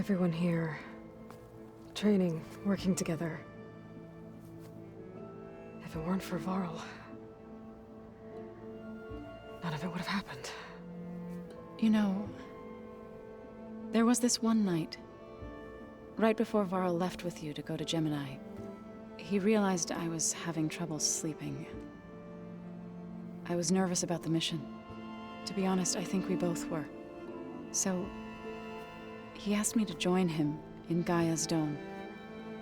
Everyone here, training, working together. If it weren't for Varl, none of it would have happened. You know, there was this one night, right before Varl left with you to go to Gemini. He realized I was having trouble sleeping. I was nervous about the mission. To be honest, I think we both were. So, he asked me to join him in Gaia's dome.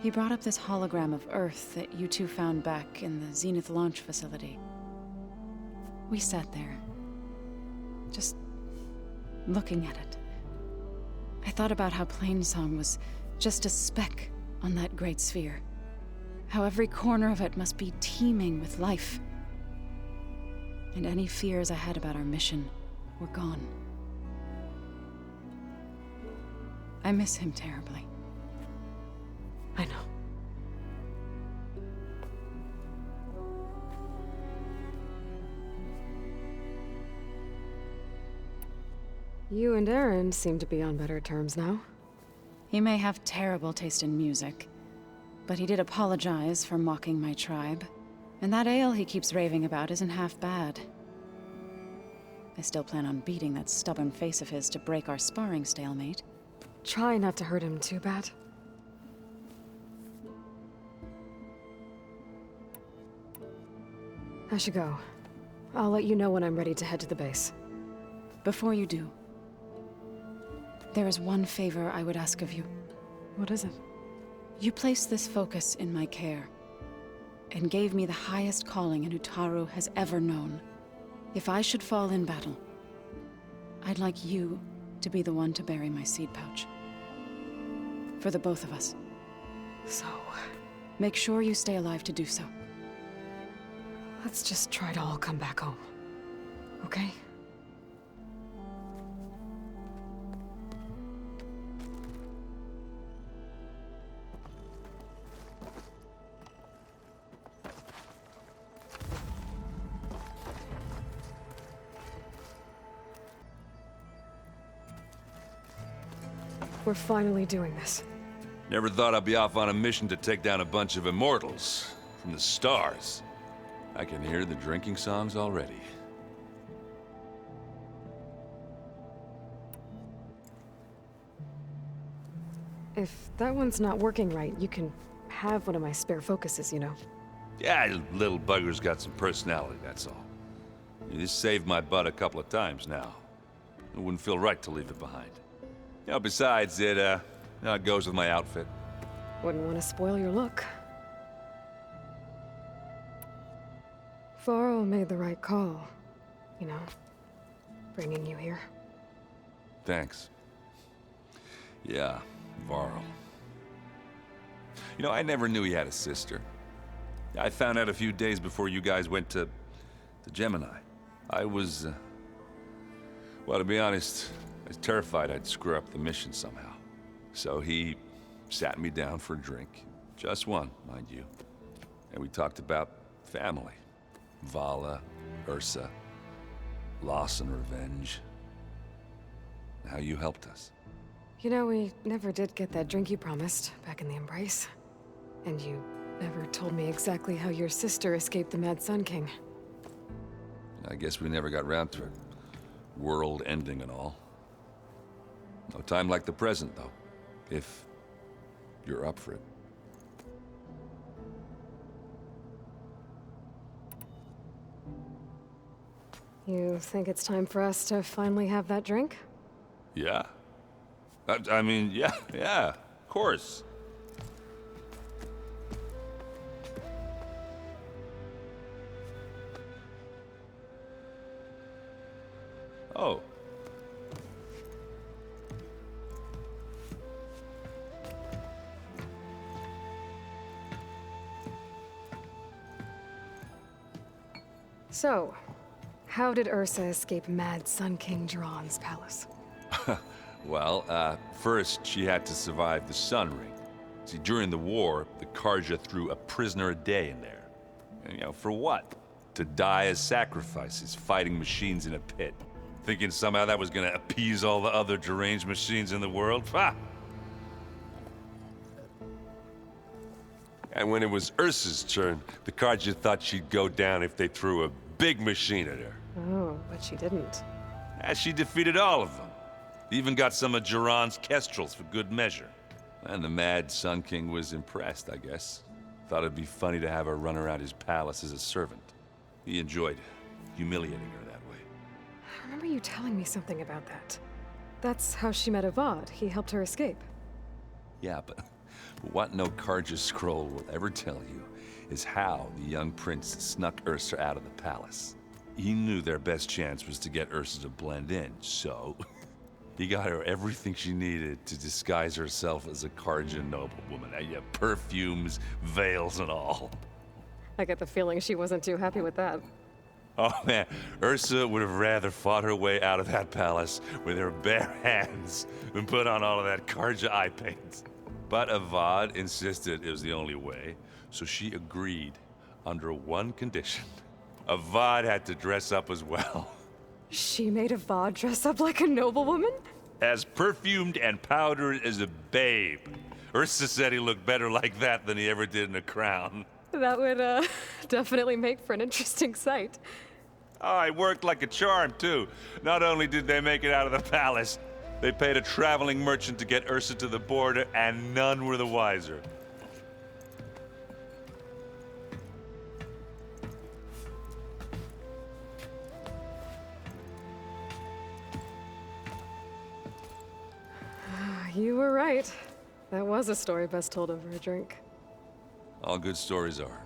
He brought up this hologram of Earth that you two found back in the Zenith launch facility. We sat there, just looking at it. I thought about how Plainsong was just a speck on that great sphere. How every corner of it must be teeming with life. And any fears I had about our mission were gone. I miss him terribly. I know. You and Aaron seem to be on better terms now. He may have terrible taste in music, but he did apologize for mocking my tribe. And that ale he keeps raving about isn't half bad. I still plan on beating that stubborn face of his to break our sparring stalemate. Try not to hurt him too bad. I should go. I'll let you know when I'm ready to head to the base. Before you do, there is one favor I would ask of you. What is it? You placed this focus in my care, and gave me the highest calling an Utaru has ever known. If I should fall in battle, I'd like you to be the one to bury my seed pouch. For the both of us. So, make sure you stay alive to do so. let's just try to all come back home. Okay? We're finally doing this. Never thought I'd be off on a mission to take down a bunch of immortals from the stars. I can hear the drinking songs already. If that one's not working right, you can have one of my spare focuses, you know. Yeah, little bugger's got some personality, that's all. You saved my butt a couple of times now. It wouldn't feel right to leave it behind. You know, besides, it goes with my outfit. Wouldn't want to spoil your look. Varl made the right call, you know, bringing you here. Thanks. Yeah, Varl. You know, I never knew he had a sister. I found out a few days before you guys went to Gemini. I was, well, to be honest, I was terrified I'd screw up the mission somehow. So he sat me down for a drink. Just one, mind you. And we talked about family. Vala, Ursa, loss and revenge. How you helped us. You know, we never did get that drink you promised back in the Embrace. And you never told me exactly how your sister escaped the Mad Sun King. I guess we never got round to it. World ending and all. No time like the present, though. If you're up for it. You think it's time for us to finally have that drink? Yeah. I mean, yeah, of course. Oh. So, how did Ursa escape Mad Sun King Jiran's palace? Well, first she had to survive the Sun Ring. See, during the war, the Karja threw a prisoner a day in there. And, you know, for what? To die as sacrifices, fighting machines in a pit. Thinking somehow that was gonna appease all the other deranged machines in the world? Ha! And when it was Ursa's turn, the Carja thought she'd go down if they threw a big machine at her. Oh, but she didn't. As she defeated all of them. Even got some of Jiran's kestrels for good measure. And the mad Sun King was impressed, I guess. Thought it'd be funny to have her run around his palace as a servant. He enjoyed humiliating her that way. I remember you telling me something about that. That's how she met Avad. He helped her escape. Yeah, but what no Carja scroll will ever tell you is how the young prince snuck Ursa out of the palace. He knew their best chance was to get Ursa to blend in, so he got her everything she needed to disguise herself as a Carja noblewoman. Yeah, perfumes, veils, and all. I get the feeling she wasn't too happy with that. Oh man, Ursa would have rather fought her way out of that palace with her bare hands than put on all of that Carja eye paint. But Avad insisted it was the only way, so she agreed under one condition. Avad had to dress up as well. She made Avad dress up like a noblewoman? As perfumed and powdered as a babe. Ursa said he looked better like that than he ever did in a crown. That would, definitely make for an interesting sight. Oh, it worked like a charm, too. Not only did they make it out of the palace, they paid a traveling merchant to get Ursa to the border, and none were the wiser. You were right. That was a story best told over a drink. All good stories are.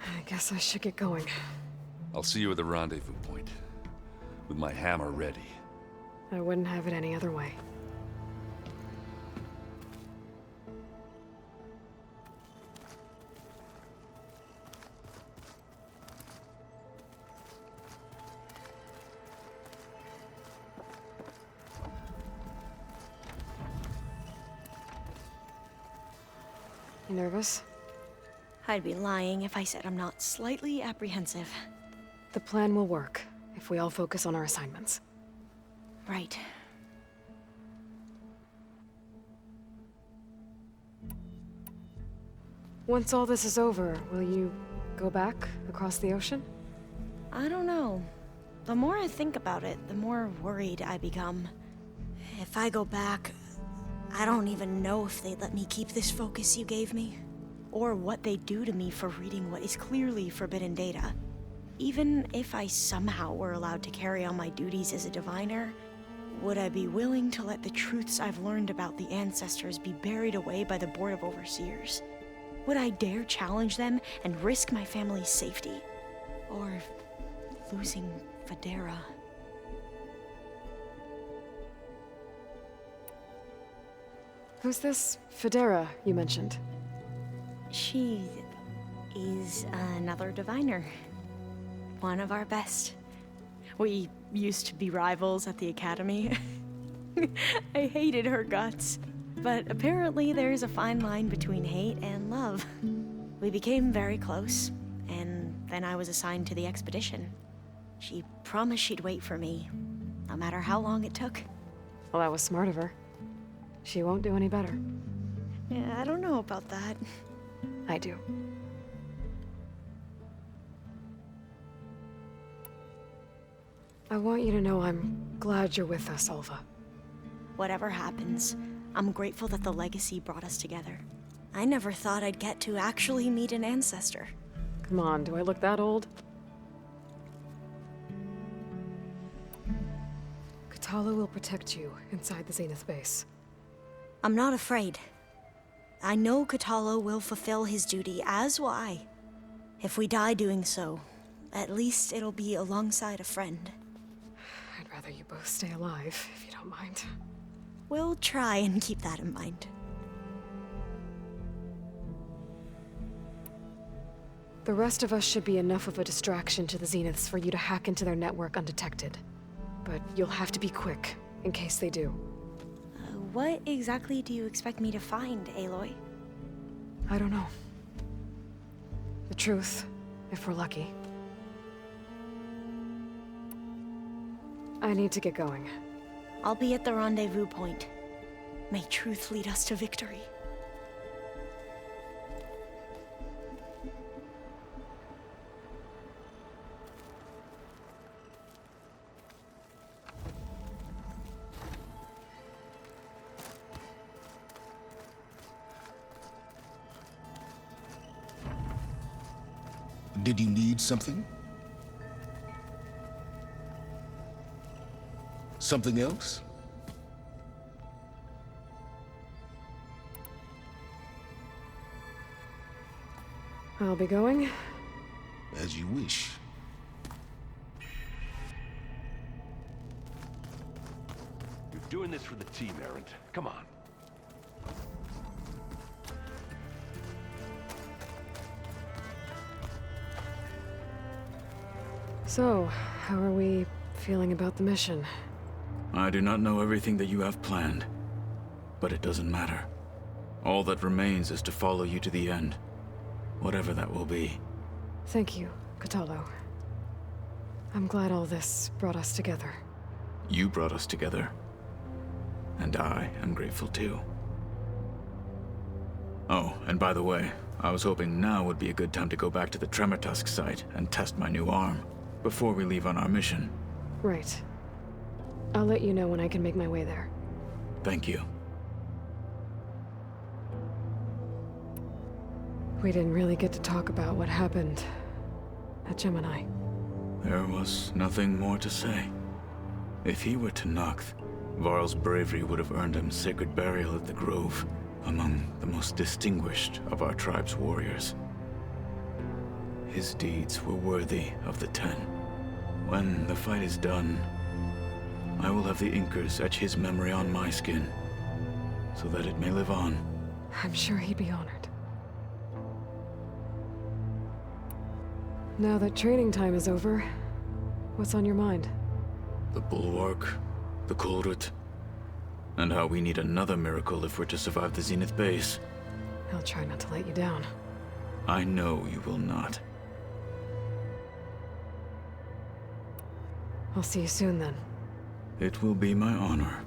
I guess I should get going. I'll see you at the rendezvous point, with my hammer ready. I wouldn't have it any other way. You nervous? I'd be lying if I said I'm not slightly apprehensive. The plan will work if we all focus on our assignments. Right. Once all this is over, will you go back across the ocean? I don't know. The more I think about it, the more worried I become. If I go back, I don't even know if they'd let me keep this focus you gave me, or what they'd do to me for reading what is clearly forbidden data. Even if I somehow were allowed to carry on my duties as a diviner, would I be willing to let the truths I've learned about the ancestors be buried away by the Board of Overseers? Would I dare challenge them and risk my family's safety? Or losing Federa? Who's this Federa you mentioned? She is another diviner. One of our best. We used to be rivals at the academy. I hated her guts. But apparently there's a fine line between hate and love. We became very close, and then I was assigned to the expedition. She promised she'd wait for me, no matter how long it took. Well, that was smart of her. She won't do any better. Yeah, I don't know about that. I do. I want you to know I'm glad you're with us, Alva. Whatever happens, I'm grateful that the legacy brought us together. I never thought I'd get to actually meet an ancestor. Come on, do I look that old? Katala will protect you inside the Zenith base. I'm not afraid. I know Katala will fulfill his duty, as will I. If we die doing so, at least it'll be alongside a friend. I'd rather you both stay alive, if you don't mind. We'll try and keep that in mind. The rest of us should be enough of a distraction to the Zeniths for you to hack into their network undetected. But you'll have to be quick, in case they do. What exactly do you expect me to find, Aloy? I don't know. The truth, if we're lucky. I need to get going. I'll be at the rendezvous point. May truth lead us to victory. Did you need something? Something else? I'll be going. As you wish. You're doing this for the team, Errant. Come on. So, how are we feeling about the mission? I do not know everything that you have planned, but it doesn't matter. All that remains is to follow you to the end, whatever that will be. Thank you, Kotallo. I'm glad all this brought us together. You brought us together, and I am grateful too. Oh, and by the way, I was hoping now would be a good time to go back to the Tremortusk site and test my new arm, before we leave on our mission. Right. I'll let you know when I can make my way there. Thank you. We didn't really get to talk about what happened at Gemini. There was nothing more to say. If he were to Noct, Varl's bravery would have earned him sacred burial at the Grove, among the most distinguished of our tribe's warriors. His deeds were worthy of the Ten. When the fight is done, I will have the Inkers etch his memory on my skin, so that it may live on. I'm sure he'd be honored. Now that training time is over, what's on your mind? The Bulwark, the Kulrut, and how we need another miracle if we're to survive the Zenith base. I'll try not to let you down. I know you will not. I'll see you soon then. It will be my honor.